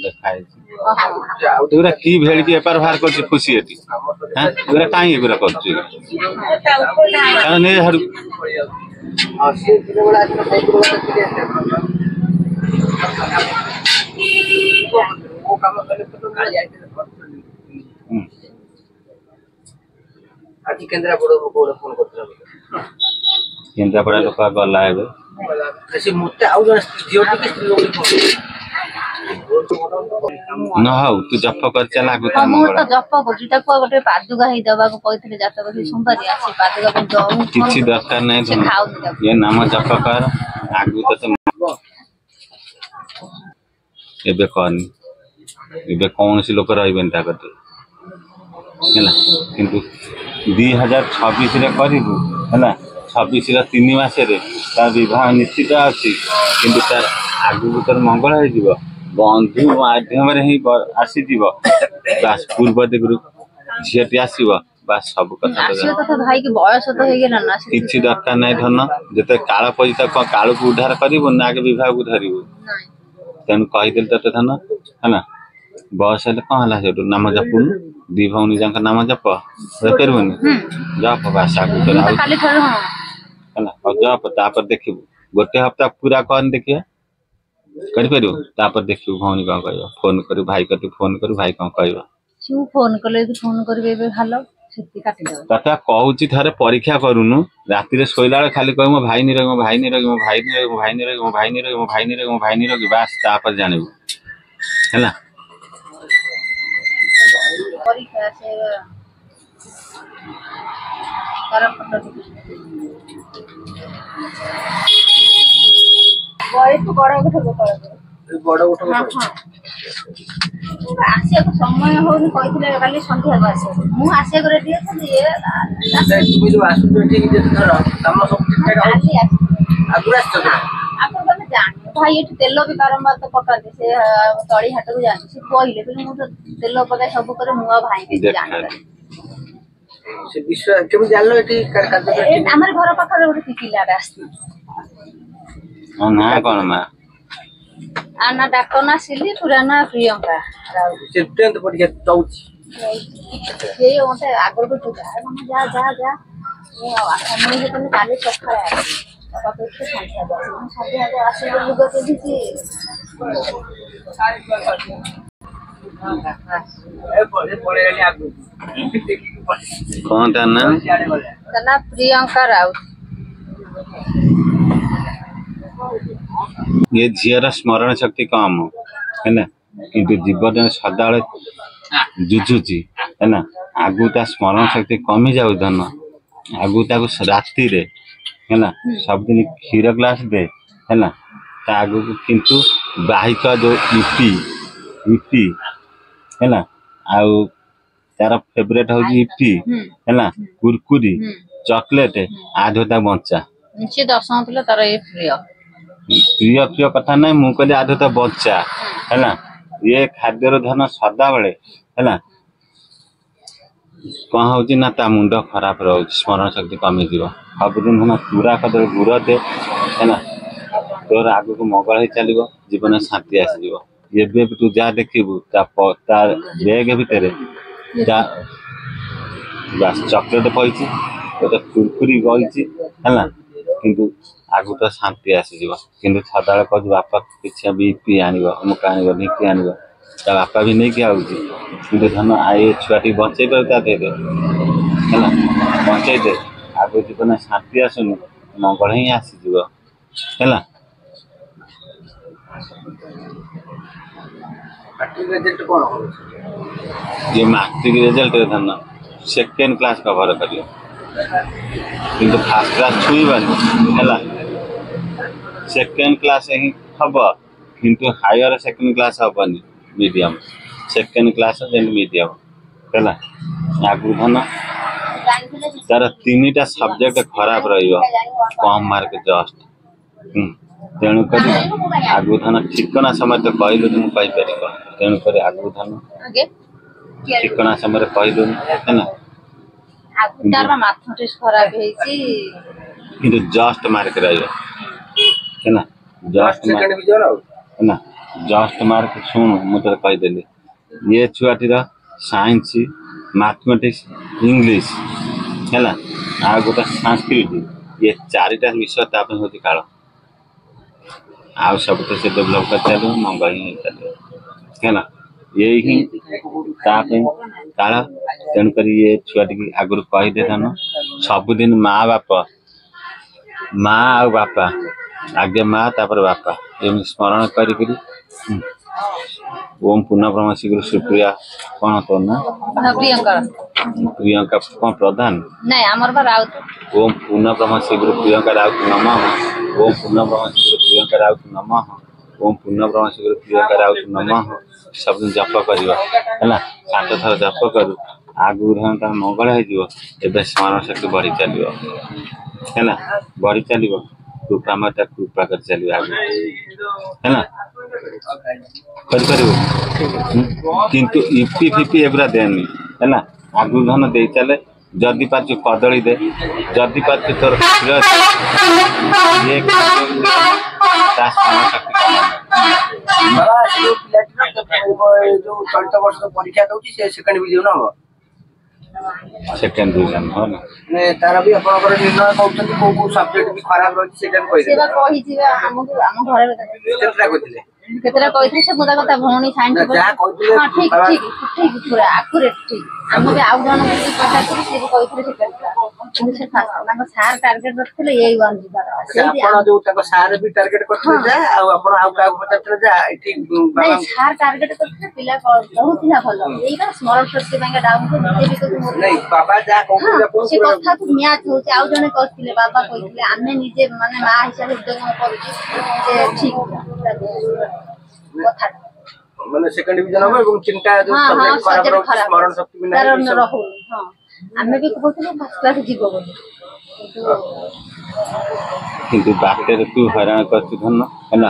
देखाई तुरा की भेड़ की एपार बाहर कर खुशी एटी हां तुरा काई एगुरा कर कारण ने हर से दिन बेला आज वो काम करले तो गाड़ी आइते आज केंद्रापड़ा को फोन करथला केंद्रापड़ा लोक गला हेबे ऐसे मुते आउ जन जियोटी के स्त्री लोग न हाउ तू जप कर चला को हम तो जप करछि ताको गोटे पादुका ही दबा को कहितले जात बसी सुंदरी आसी पादुका पे दऊ किछि दरकार नै से खाउ ये नाम जप कर आगु तो एबे कोन एबे कौन सी लोक रहबेन ता कते हैला किंतु 2026 रे करिबु हैला 26 रे 3 मास रे ता विवाह निश्चित अछि किंतु तार आगु तर मंगल हो जीव बंधु माध्यम रे ही आसी जीव बस पूर्व दिगरु झियटी आसीबो बस सब कथा आसीबो तो भाई के बयस तो हे गेला ना किछि दरकार नै धन जते काल पैसा काल को उद्धार करिवो ना के विवाह को धरिवो नै तन कहि देल त धन हैना बस ले कह हला सेटु नाम जपुन दी भौनी जंक नाम जप करबोनी जप भाषा को तो खाली थोड़ हां हैना जप तापर देखिबो गोटे हफ्ता पूरा कन देखिए करि परियो तापर देखिबो भौनी का कहयो फोन करू भाई कति फोन करू भाई का कहयो तू फोन करले तू फोन करबे बे भालो सेति काटि दे तता कहूची थारे परीक्षा करूनु राति रे सोइला खाली कहमो भाई नि रे भाई नि रे भाई नि रे भाई नि रे भाई नि रे भाई नि रे भाई नि रे बस तापर जानिबो हैला परीक्षा से तारा फोटो बड़े तो बड़ा उठो बड़ उठो हां आसिया को समय होनी कहितले खाली संध्या को आसे मु आसिया को रेडी अछि ये तुम जो आसु तो ठीक जे धर काम सब ठीक ठाक खाली आसी आगुरा आछो आपन बने जान भाई एठी तेल भी बारंबार तो पका दे से तळी हाट को जान से कहले कि मु तो तेल पका सब करे मुआ भाई के जान से विश्व केम जानलो एठी कार्य हमर घर पाखरे गोटे पिकिला रास्ता ना कोन मा आना डाकना सिली पुराना प्रियंका राउ से टेंथ परीक्षा दउची ये ओते आगर को जा जा जा जा ये आखा में जे तने काले चखरा है बाबा को के संख्या दे हम साथे आगे आसे लुगा के दिसी ए पड़े पड़े रे आगु कोन ता ना तना प्रियंका राउ ये झियर स्मरण शक्ति कम है ना किंतु जीवन सदाले जुझुची है ना आगु ता स्मरण शक्ति कमी जाउ धन आगु ताको राति रे है ना सब दिन खीर ग्लास दे है ना ता आगु किंतु बाहिक जो ईपी है ना आउ तार फेवरेट हो ईपी है ना कुरकुरी चॉकलेट आधोता बंचा निश्चित दर्शन थले तार ए प्रिय प्रिय कथा नहीं मु कहले आधो तो बच्चा है ना ये खाद्यर धन सदा बेले है ना कौन हो ना ता मुंड खराब रहो स्मरण शक्ति कमी जीव सब दिन है ना पूरा कदर गुड़ दे है ना तोर आगु को मंगल ही चलो जीवन शांति आसीज ये तू जा देखबू तार बैग भितर जा बस चॉकलेट पई कुरकुरी गई है ना किंतु आगु तो शांति आसीज किंतु सदा कह बापा किसी भी पी आनब अमुक आनब ढिकी आनब ता बापा भी नहीं कि आउची किंतु धन आए छुआटी बचे दे है ना बचे दे आगु जीवन शांति आसुनी मंगल ही आसीज है ना ये मैट्रिक रिजल्ट धन सेकेंड क्लास कवर करियो किंतु फर्स्ट क्लास छुईबानी है सेकेंड क्लास ही हम किंतु हायर सेकेंड क्लास हेनी मीडियम सेकेंड क्लास मीडियम है आगु धन तार 3टा सब्जेक्ट खराब रम मार्क जस्ट तेणुक आगु धन ठिकना समय तो कहलु तुम कहीपर तेणुक आगु धन ठिकना समय कहलु है ना जस्ट मार्क है ना जस्ट है ना जस्ट मार्क शुण मुझे कहीदेली ये छुआटीर साइंस मैथमेटिक्स इंग्लिश है आ गोटे संस्कृत ये चारिटा विषय ताप हूँ काल आउ सब तो से डेभलप कर चलो मंगल ही चलो है यही काल तेणुक ये छुआटी आगुरी कहीदे थान सबुदिन माँ आ बापा आगे माँ तापर बापा एम स्मरण करी ओम पुनः ब्रह्म शीघ्र सुप्रिया कौन तो ना प्रियंका कौन प्रधान नहीं आमर बा राउत ओम पुनः ब्रह्म शीघ्र प्रियंका राउत नमः ओम पुनः ब्रह्म शीघ्र प्रियंका राउत नमः ओम पुनः ब्रह्म शीघ्र प्रियंका राउत नमः सब दिन जप करवा है 7 थर जप करू आगु मंगल हो स्मरण शक्ति बढ़ी चलो है बढ़ी चलो कृपा माता कृपा कर चलो आगे है किंतु इपी फिपी एगुरा देनी है आगु धन दे चले जदि पार्छ कदली दे जदि पार्छ तोर ये परीक्षा दौर सेकेंड डिविजन हम सेकेंड डिवीजन हो ना तार भी आपनकर निर्णय कहते को सब्जेक्ट भी खराब रही सेटा सेवा कहि जिवा हमहु हम घरे केतरा कहते केतरा कहि से मुदा कथा भौणी साइंस जहाँ कहते हां ठीक ठीक ठीक पूरा एक्यूरेट ठीक हम भी आउ जण को पता करी से कहि से केतरा কিন্তু সে তাଙ୍କ ସାର୍ ଟାର୍ଗେଟ ରଖିଥିଲେ ଏଇ ୱାନ୍ ଯିବାର ଆପଣ ଯୋଉ ତାଙ୍କ ସାର୍ ବି ଟାର୍ଗେଟ କରିଥିଲେ ଯା ଆଉ ଆପଣ ଆଉ କାହାକୁ ପଚାରିଥିଲେ ଯା ଏଠି ନାଇଁ ସାର୍ ଟାର୍ଗେଟ କରିଥିଲେ ପିଲା ପଢୁଥିଲା ଭଲ ଏଇଟା ସ୍ମରଣ ଶକ୍ତି ପାଇଁ ଡାଉନ କୁ ନିଜେ ବି ନାଇଁ ବାବା ଯାହା କହୁଥିଲେ ଆପଣ ସେ କଥାକୁ ମ୍ୟାଚ୍ ହଉଛି ଆଉ ଜଣେ କହିଥିଲେ ବାବା କହିଥିଲେ ଆମେ ନିଜେ ମାନେ ମା ହିସାବରେ ଉଦ୍ୟମ କରୁଛୁ ଯେ ଠିକ କଥା ମାନେ सेकंड डिवीजन हो ଏବଂ ଚିନ୍ତା ଯୋଉ ସବଜେକ୍ଟ ଖରାପ ରହୁଛି ସ୍ମରଣ ଶକ୍ତି ବି ନାହିଁ ରହୁନି ହଁ ଆମେ ବି କହୁଥିଲେ ଫାର୍ଷ୍ଟ କ୍ଲାସ ଯିବ ବୋଲି କିନ୍ତୁ ବାଟରେ ତୁ ହଇରାଣ କରୁଛୁ ଧନ ହେଲା